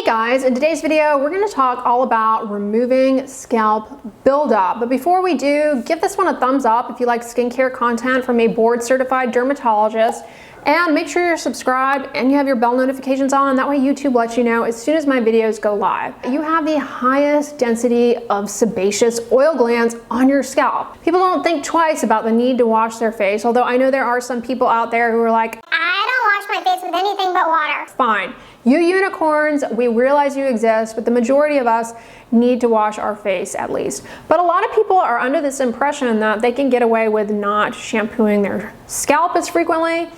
Guys, in today's video, we're going to talk all about removing scalp buildup. But before we do, give this one a thumbs up if you like skincare content from a board certified dermatologist. And make sure you're subscribed and you have your bell notifications on. That way YouTube lets you know as soon as my videos go live. You have the highest density of sebaceous oil glands on your scalp. People don't think twice about the need to wash their face, although I know there are some people out there who are like, I don't wash my face with anything but water. Fine. You unicorns, we realize you exist, but the majority of us need to wash our face at least. But a lot of people are under this impression that they can get away with not shampooing their scalp as frequently,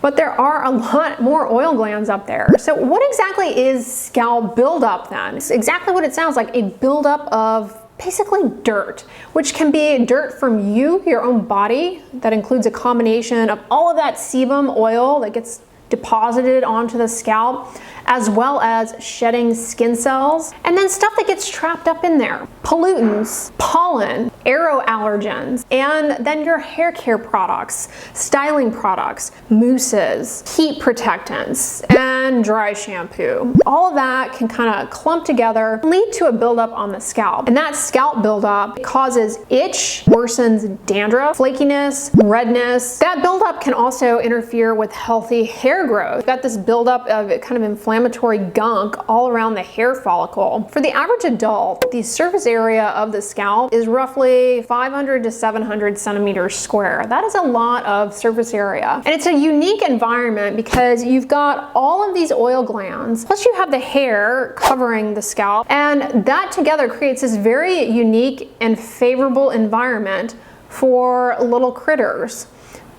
but there are a lot more oil glands up there. So what exactly is scalp buildup then? It's exactly what it sounds like, a buildup of basically dirt, which can be dirt from you, your own body. That includes a combination of all of that sebum oil that gets deposited onto the scalp, as well as shedding skin cells, and then stuff that gets trapped up in there. Pollutants, pollen, aero allergens, and then your hair care products, styling products, mousses, heat protectants, and dry shampoo. All of that can kind of clump together and lead to a buildup on the scalp. And that scalp buildup causes itch, worsens dandruff, flakiness, redness. That buildup can also interfere with healthy hair growth. You've got this buildup of kind of inflammatory gunk all around the hair follicle. For the average adult, the surface area of the scalp is roughly 500 to 700 centimeters square. That is a lot of surface area. And it's a unique environment because you've got all of these oil glands, plus you have the hair covering the scalp, and that together creates this very unique and favorable environment for little critters.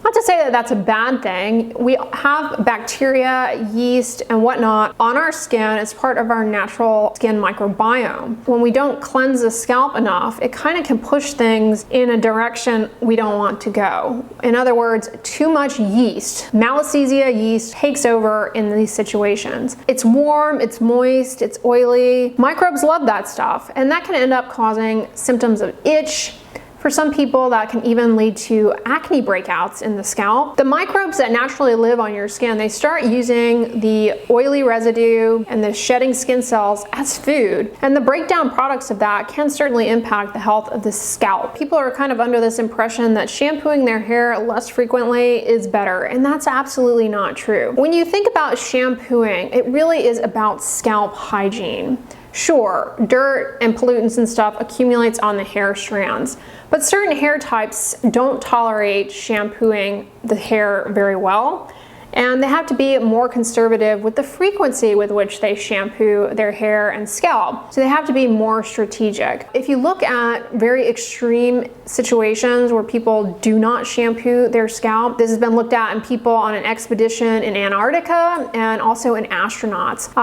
Not to say that that's a bad thing. We have bacteria, yeast, and whatnot on our skin as part of our natural skin microbiome. When we don't cleanse the scalp enough, it kind of can push things in a direction we don't want to go. In other words, too much yeast, Malassezia yeast, takes over in these situations. It's warm, it's moist, it's oily. Microbes love that stuff, and that can end up causing symptoms of itch. For some people, that can even lead to acne breakouts in the scalp. The microbes that naturally live on your skin, they start using the oily residue and the shedding skin cells as food. And the breakdown products of that can certainly impact the health of the scalp. People are kind of under this impression that shampooing their hair less frequently is better, and that's absolutely not true. When you think about shampooing, it really is about scalp hygiene. Sure, dirt and pollutants and stuff accumulates on the hair strands, but certain hair types don't tolerate shampooing the hair very well, and they have to be more conservative with the frequency with which they shampoo their hair and scalp. So they have to be more strategic. If you look at very extreme situations where people do not shampoo their scalp, this has been looked at in people on an expedition in Antarctica and also in astronauts.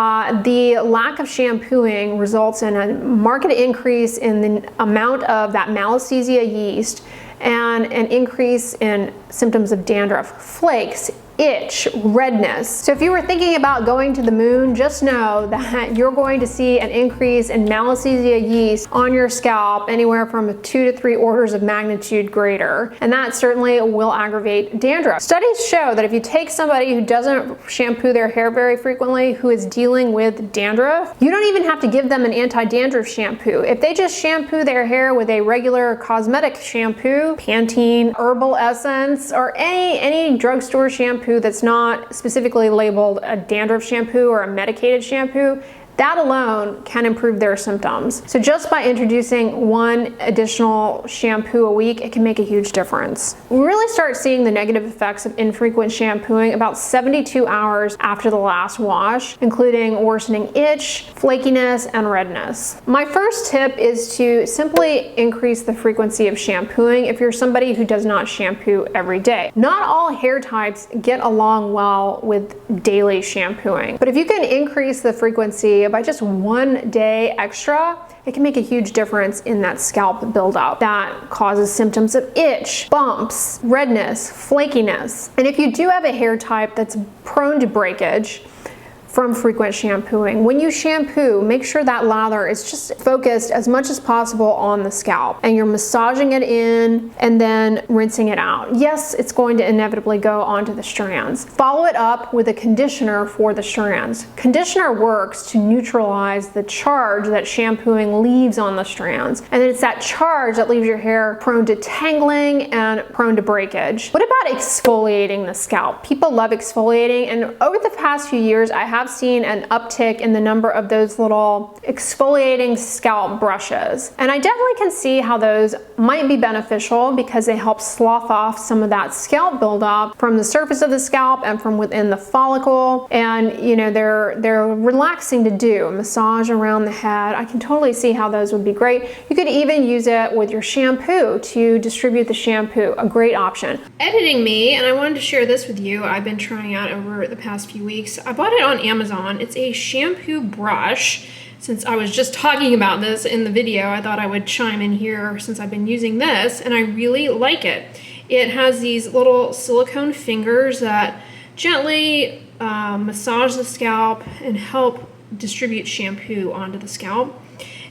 The lack of shampooing results in a marked increase in the amount of that Malassezia yeast and an increase in symptoms of dandruff, flakes, itch, redness. So if you were thinking about going to the moon, just know that you're going to see an increase in Malassezia yeast on your scalp anywhere from 2 to 3 orders of magnitude greater, and that certainly will aggravate dandruff. Studies show that if you take somebody who doesn't shampoo their hair very frequently, who is dealing with dandruff, you don't even have to give them an anti-dandruff shampoo. If they just shampoo their hair with a regular cosmetic shampoo, Pantene, herbal essence, or any drugstore shampoo that's not specifically labeled a dandruff shampoo or a medicated shampoo, that alone can improve their symptoms. So just by introducing one additional shampoo a week, it can make a huge difference. We really start seeing the negative effects of infrequent shampooing about 72 hours after the last wash, including worsening itch, flakiness, and redness. My first tip is to simply increase the frequency of shampooing if you're somebody who does not shampoo every day. Not all hair types get along well with daily shampooing, but if you can increase the frequency by just 1 day extra, it can make a huge difference in that scalp buildup that causes symptoms of itch, bumps, redness, flakiness. And if you do have a hair type that's prone to breakage, from frequent shampooing. When you shampoo, make sure that lather is just focused as much as possible on the scalp, and you're massaging it in and then rinsing it out. Yes, it's going to inevitably go onto the strands. Follow it up with a conditioner for the strands. Conditioner works to neutralize the charge that shampooing leaves on the strands, and it's that charge that leaves your hair prone to tangling and prone to breakage. What about exfoliating the scalp? People love exfoliating, and over the past few years I have seen an uptick in the number of those little exfoliating scalp brushes, and I definitely can see how those might be beneficial because they help slough off some of that scalp buildup from the surface of the scalp and from within the follicle, and you know, they're relaxing to do. Massage around the head, I can totally see how those would be great. You could even use it with your shampoo to distribute the shampoo, a great option. Editing me, and I wanted to share this with you. I've been trying out over the past few weeks. I bought it on Amazon. It's a shampoo brush. Since I was just talking about this in the video, I thought I would chime in here since I've been using this, and I really like it. It has these little silicone fingers that gently massage the scalp and help distribute shampoo onto the scalp.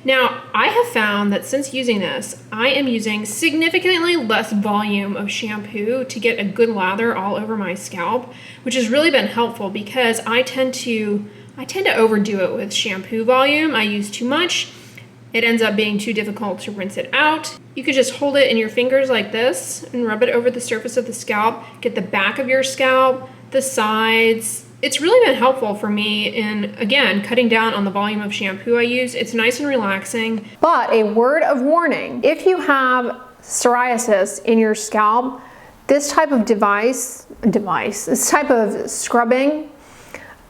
Now, I have found that since using this, I am using significantly less volume of shampoo to get a good lather all over my scalp, which has really been helpful because I tend to overdo it with shampoo volume. I use too much. It ends up being too difficult to rinse it out. You could just hold it in your fingers like this and rub it over the surface of the scalp, get the back of your scalp, the sides. It's really been helpful for me in, again, cutting down on the volume of shampoo I use. It's nice and relaxing. But a word of warning, if you have psoriasis in your scalp, this type of this type of scrubbing,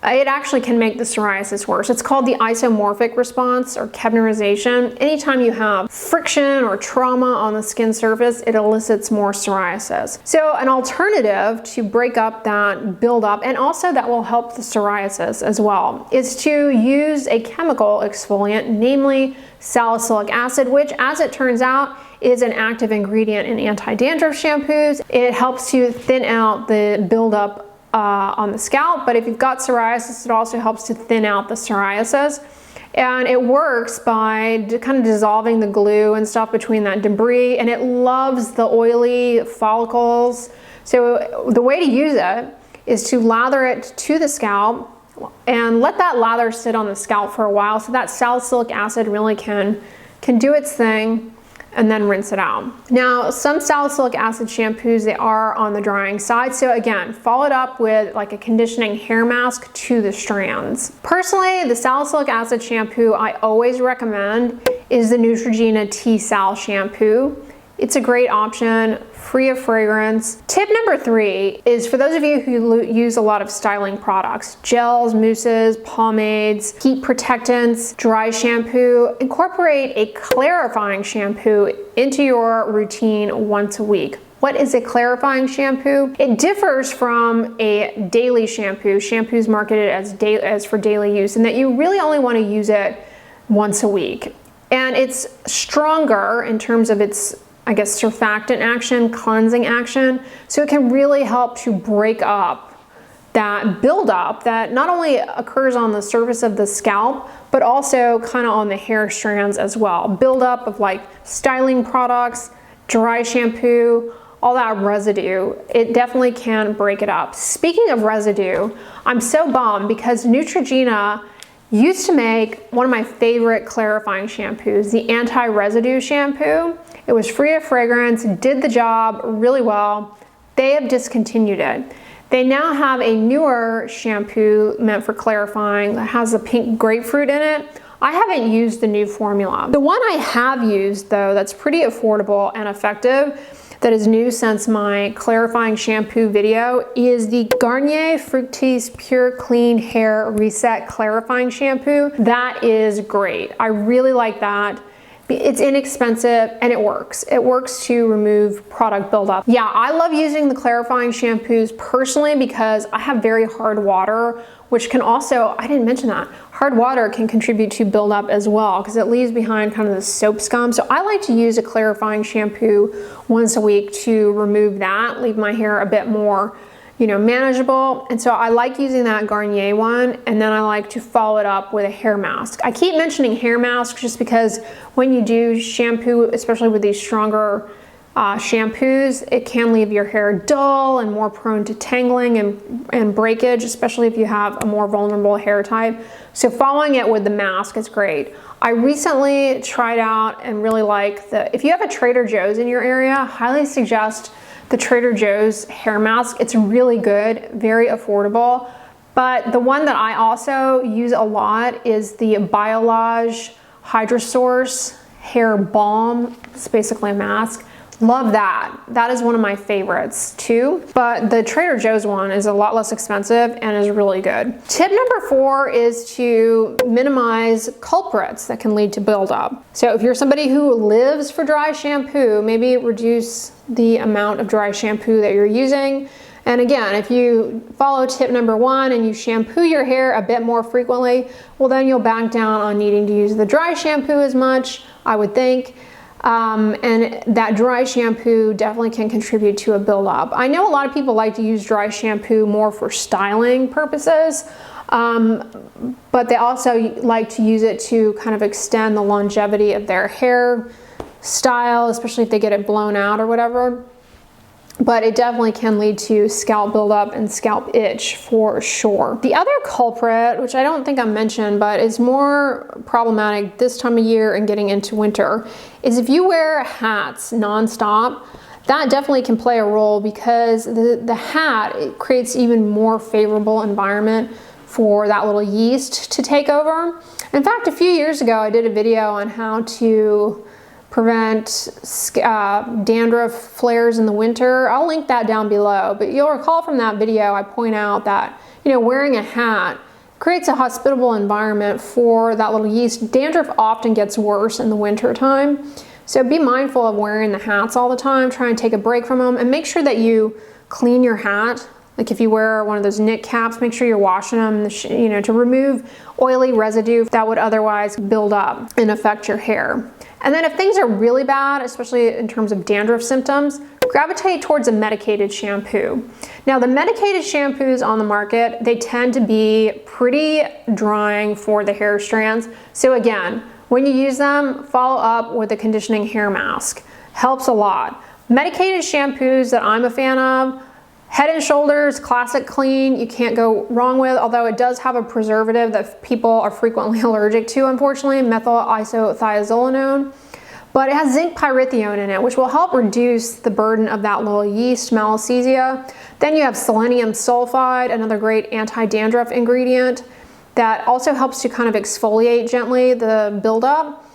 it actually can make the psoriasis worse. It's called the isomorphic response or Kebnerization. Anytime you have friction or trauma on the skin surface, it elicits more psoriasis. So an alternative to break up that buildup, and also that will help the psoriasis as well, is to use a chemical exfoliant, namely salicylic acid, which, as it turns out, is an active ingredient in anti-dandruff shampoos. It helps to thin out the buildup on the scalp, but if you've got psoriasis, it also helps to thin out the psoriasis. And it works by kind of dissolving the glue and stuff between that debris, and it loves the oily follicles. So the way to use it is to lather it to the scalp and let that lather sit on the scalp for a while so that salicylic acid really can do its thing, and then rinse it out. Now, some salicylic acid shampoos, they are on the drying side. So again, follow it up with like a conditioning hair mask to the strands. Personally, the salicylic acid shampoo I always recommend is the Neutrogena T-Sal shampoo. It's a great option, free of fragrance. Tip number 3 is for those of you who use a lot of styling products, gels, mousses, pomades, heat protectants, dry shampoo, incorporate a clarifying shampoo into your routine once a week. What is a clarifying shampoo? It differs from a daily shampoo. Shampoo's marketed as for daily use, and that you really only want to use it once a week. And it's stronger in terms of its, I guess, surfactant action, cleansing action. So it can really help to break up that buildup that not only occurs on the surface of the scalp, but also kind of on the hair strands as well. Buildup of like styling products, dry shampoo, all that residue, it definitely can break it up. Speaking of residue, I'm so bummed because Neutrogena used to make one of my favorite clarifying shampoos, the anti-residue shampoo. It was free of fragrance, did the job really well. They have discontinued it. They now have a newer shampoo meant for clarifying that has a pink grapefruit in it. I haven't used the new formula. The one I have used though, that's pretty affordable and effective, that is new since my clarifying shampoo video, is the Garnier Fructis Pure Clean Hair Reset Clarifying Shampoo. That is great. I really like that. It's inexpensive and it works. It works to remove product buildup. Yeah, I love using the clarifying shampoos personally because I have very hard water, which can also, I didn't mention that, hard water can contribute to buildup as well because it leaves behind kind of the soap scum. So I like to use a clarifying shampoo once a week to remove that, leave my hair a bit more manageable. And so I like using that Garnier one, and then I like to follow it up with a hair mask. I keep mentioning hair masks just because when you do shampoo, especially with these stronger shampoos, it can leave your hair dull and more prone to tangling and breakage, especially if you have a more vulnerable hair type. So following it with the mask is great. I recently tried out and really like if you have a Trader Joe's in your area, I highly suggest the Trader Joe's hair mask. It's really good, very affordable. But the one that I also use a lot is the Biolage Hydrosource Hair Balm. It's basically a mask. Love that. That is one of my favorites too. But the Trader Joe's one is a lot less expensive and is really good. Tip number 4 is to minimize culprits that can lead to buildup. So if you're somebody who lives for dry shampoo, maybe reduce the amount of dry shampoo that you're using. And again, if you follow tip number 1 and you shampoo your hair a bit more frequently, well then you'll back down on needing to use the dry shampoo as much, I would think. And that dry shampoo definitely can contribute to a buildup. I know a lot of people like to use dry shampoo more for styling purposes, but they also like to use it to kind of extend the longevity of their hair style, especially if they get it blown out or whatever. But it definitely can lead to scalp buildup and scalp itch for sure. The other culprit, which I don't think I mentioned, but is more problematic this time of year and getting into winter, is if you wear hats nonstop. That definitely can play a role because the hat, it creates even more favorable environment for that little yeast to take over. In fact, a few years ago, I did a video on how to prevent dandruff flares in the winter. I'll link that down below, but you'll recall from that video I point out that wearing a hat creates a hospitable environment for that little yeast. Dandruff often gets worse in the winter time, so be mindful of wearing the hats all the time. Try and take a break from them and make sure that you clean your hat. Like if you wear one of those knit caps, make sure you're washing them, to remove oily residue that would otherwise build up and affect your hair. And then if things are really bad, especially in terms of dandruff symptoms, gravitate towards a medicated shampoo. Now the medicated shampoos on the market, they tend to be pretty drying for the hair strands. So again, when you use them, follow up with a conditioning hair mask. Helps a lot. Medicated shampoos that I'm a fan of, Head and Shoulders Classic Clean, you can't go wrong with, although it does have a preservative that people are frequently allergic to, unfortunately, methyl isothiazolinone. But it has zinc pyrithione in it, which will help reduce the burden of that little yeast malassezia. Then you have selenium sulfide, another great anti-dandruff ingredient that also helps to kind of exfoliate gently the buildup.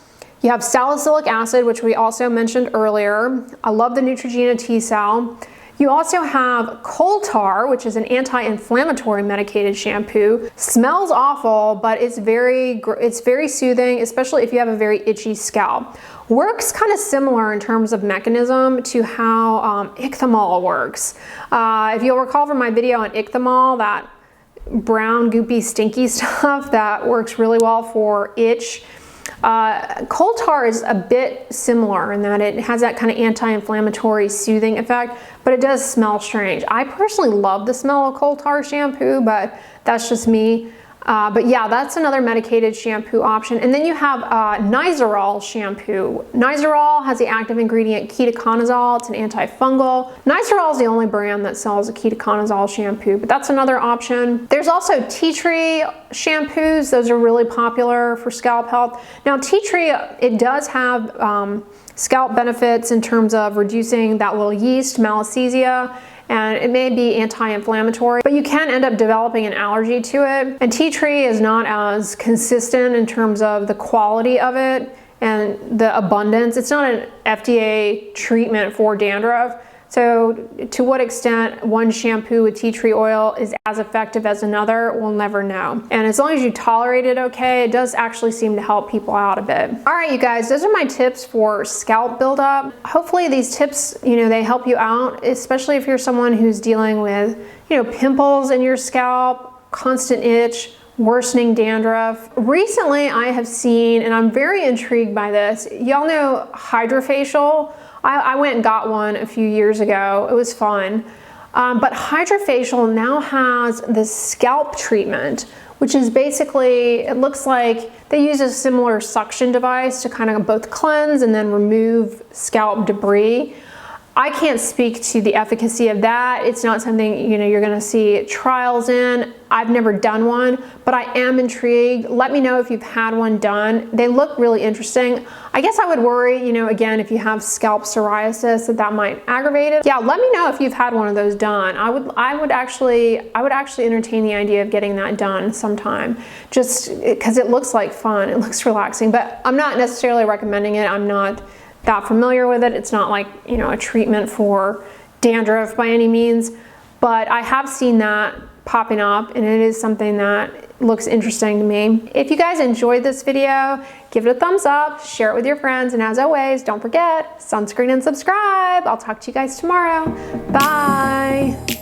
You have salicylic acid, which we also mentioned earlier. I love the Neutrogena T-Sal. You also have coal tar, which is an anti-inflammatory medicated shampoo. Smells awful, but it's very soothing, especially if you have a very itchy scalp. Works kind of similar in terms of mechanism to how Ictamol works. If you'll recall from my video on Ictamol, that brown, goopy, stinky stuff that works really well for itch. Coal tar is a bit similar in that it has that kind of anti-inflammatory soothing effect, but it does smell strange. I personally love the smell of coal tar shampoo, but that's just me. But yeah, that's another medicated shampoo option. And then you have Nizoral shampoo. Nizoral has the active ingredient ketoconazole. It's an antifungal. Nizoral is the only brand that sells a ketoconazole shampoo, but that's another option. There's also tea tree shampoos. Those are really popular for scalp health. Now, tea tree, it does have scalp benefits in terms of reducing that little yeast, malassezia, and it may be anti-inflammatory, but you can end up developing an allergy to it. And tea tree is not as consistent in terms of the quality of it and the abundance. It's not an FDA treatment for dandruff. So to what extent one shampoo with tea tree oil is as effective as another, we'll never know. And as long as you tolerate it okay, it does actually seem to help people out a bit. All right, you guys, those are my tips for scalp buildup. Hopefully these tips, they help you out, especially if you're someone who's dealing with, pimples in your scalp, constant itch, worsening dandruff. Recently, I have seen, and I'm very intrigued by this, y'all know Hydrofacial. I went and got one a few years ago. It was fun. But Hydrofacial now has this scalp treatment, which is basically, it looks like they use a similar suction device to kind of both cleanse and then remove scalp debris. I can't speak to the efficacy of that. It's not something, you know, you're gonna see trials in. I've never done one, but I am intrigued. Let me know if you've had one done. They look really interesting. I guess I would worry, you know, again, if you have scalp psoriasis, that might aggravate it. Yeah, let me know if you've had one of those done. I would actually entertain the idea of getting that done sometime, just because it looks like fun. It looks relaxing, but I'm not necessarily recommending it. I'm not that familiar with it. It's not like, you know, a treatment for dandruff by any means, but I have seen that popping up and it is something that looks interesting to me. If you guys enjoyed this video, give it a thumbs up, share it with your friends, and as always, don't forget, sunscreen and subscribe. I'll talk to you guys tomorrow. Bye.